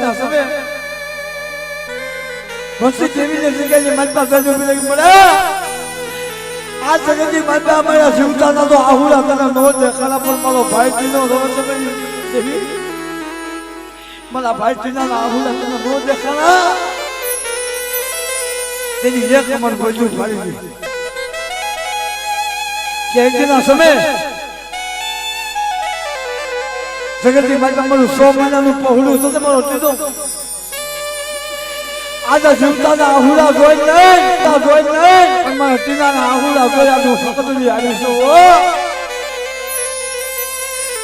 ના સમય વસ્તી દેવીને જગ્યાએ માતા સજો મળે આ જગતની માતા અમારા જીવતાના તો આહુડા તને નો દેખાડા પણ મારો ભાઈ ટીનો રોજ દેવી મારા ભાઈ ટીના આહુડા તને નો દેખાડા તેની એક મન બધું ફાડી દીધું કે ના સમય જગતની માતા મારું 100 મહિનાનું પહોળું તો તમારો ટીનો આજે જીવતાના આહુડા જોઈ નહીં પણ મારા ટીનાના આહુડા જોયા હું ફકતલી આવી છું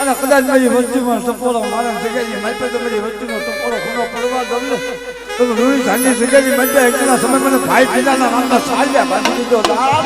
અને કદાચ મારી વસ્તીમાં સપોરો મારા જગ્યાની મારી પાસે મારી વસ્તીનો સપોરો ખૂણો પડવા ગમે તો રૂડી ધાનની જગ્યાની મારી એકલા સમય મને ભાઈ ટીનાના નામના સાલ્યા બાંધી દીધો દામ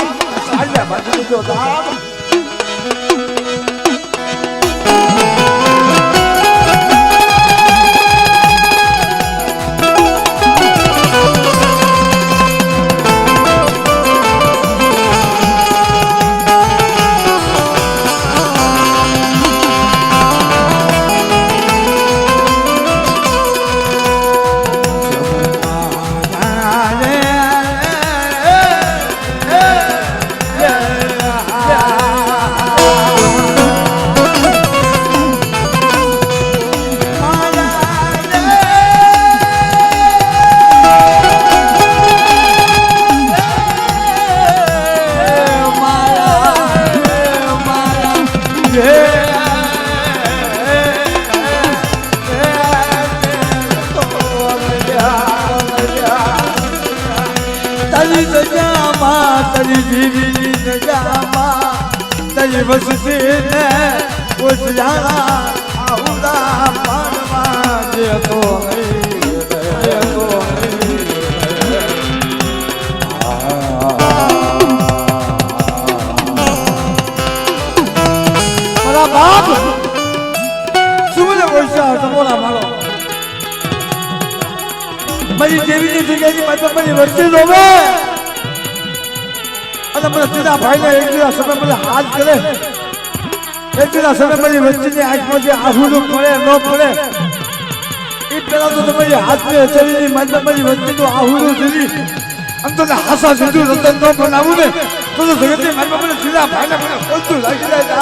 વસતીને ઉજળા આહુડા પાડવા દેતો મારા બાપ સુમને બોલશા તમારા મારો મારી દેવીની જગ્યાની માતા મારી વસ્તી રોવે અને મને તેના ભાઈને એક દિવસ સમય મને હાથ કરે એક દિવસ સમય મારી વસ્તીની આંખમાંથી આહુડું પડે ન પડે એ પેલા તો તમારી હાથની હથેળીની માતા મારી વસ્તીનું આહુડું દીધી આમ તો હાસા સીધું રતન ન બનાવું ને તો જગતની માતા મને તેના ભાઈને મને બોલતું લાગી જાય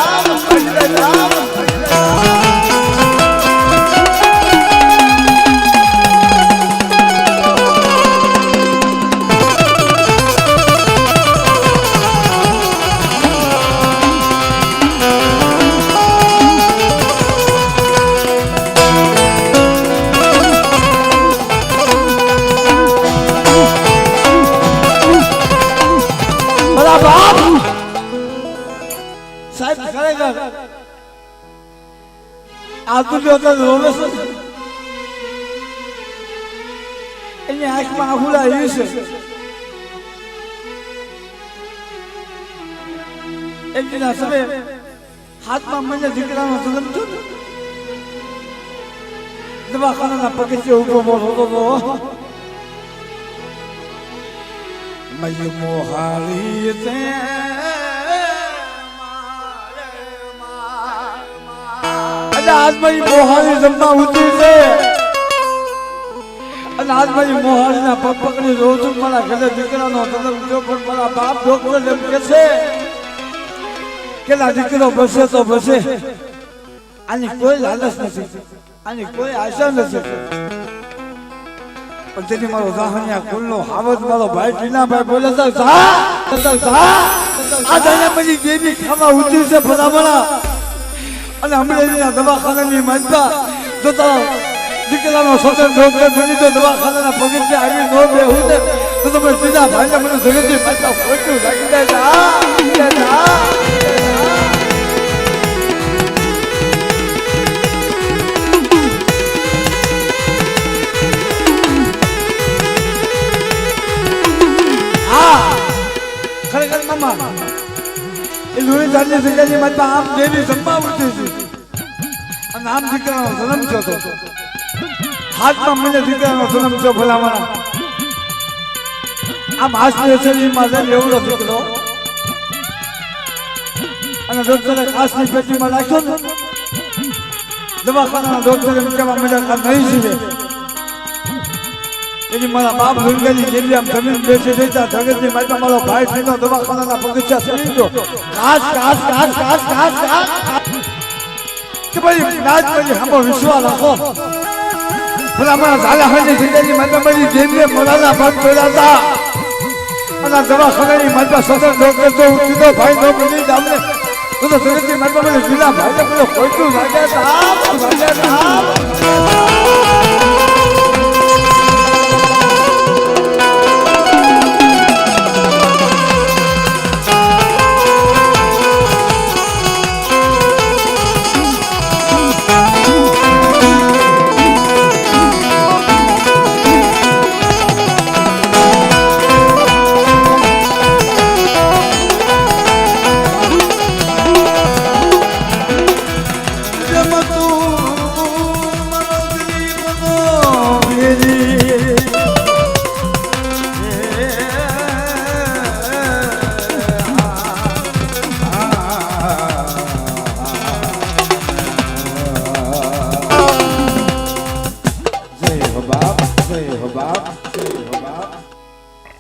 એની આંખમાં આહુડા એવી છે એક દિના સમય હાથમાં મને દીકરાનો જન્મ થયો દવાખાનાના પગથિયે ઉભો હતો મય મોહાલી તે આજ મારી મોહાલી જમવા ઉતરી છે અને આજ મારી મોહાલીના પગ પકડી રોજ મારા ઘરે દીકરાનો જન્મ થયો પણ મારા બાપ ડોક્ટર એમ કે છે કે ના દીકરો બસે તો બસે આની કોઈ લાલચ નથી આની કોઈ આશા નથી પણ તેની મારો રાહણિયા કુલનો હાવજ મારો ભાઈ ટીનાભાઈ બોલે આ જાણે મારી દેવી ખાવા ઉતરી છે ભલામણા અને હમણાં દવાખાનાની માનતા જોતા દીકરાનો સ્વતંત્ર ડોક્ટર બની તો દવાખાનાના પગથિયે આવી ન બેહું ને તો તમે સીધા ભાઈને મને જગતની માતા ખોટું લાગી જાય ખરેખર મામા એ લોહી જાણની જગ્યાની માતા આમ દેવી જમવા ઉઠી છે અને આમ દીકરાનો જન્મ થયો હતો હાથમાં મને દીકરાનો જન્મ થયો ભલામણા આમ હાસની શરીરમાં લઈને એવડો દીકરો અને ડોક્ટરે કાચની પેટીમાં રાખ્યો ને દવાખાનાના ડોક્ટરે એમ કહેવા મળ્યા કે નહીં જીવે એની મારા બાપ દુર્ગાની જેવી આમ જમીન બેસી દેતા જગતની માતા મારો ભાઈ થઈને દવાખાનાના પગથિયા ચડી ગયો ઘાસ ઘાસ ઘાસ ઘાસ ઘાસ ઘાસ કે ભાઈ નાચ પછી હમો વિશ્વાસ રાખો ભલા મારા ઝાલા હાની જગ્યાની માતા મારી જેવીએ મોડાના ભાગ પડ્યા હતા અને દવાખાનાની માતા સતત ડોક્ટર તો સીધો ભાઈ નો બની જામને તો જગતની માતા મારી જિલ્લા ભાઈ પેલો કોઈ લાગ્યા હતા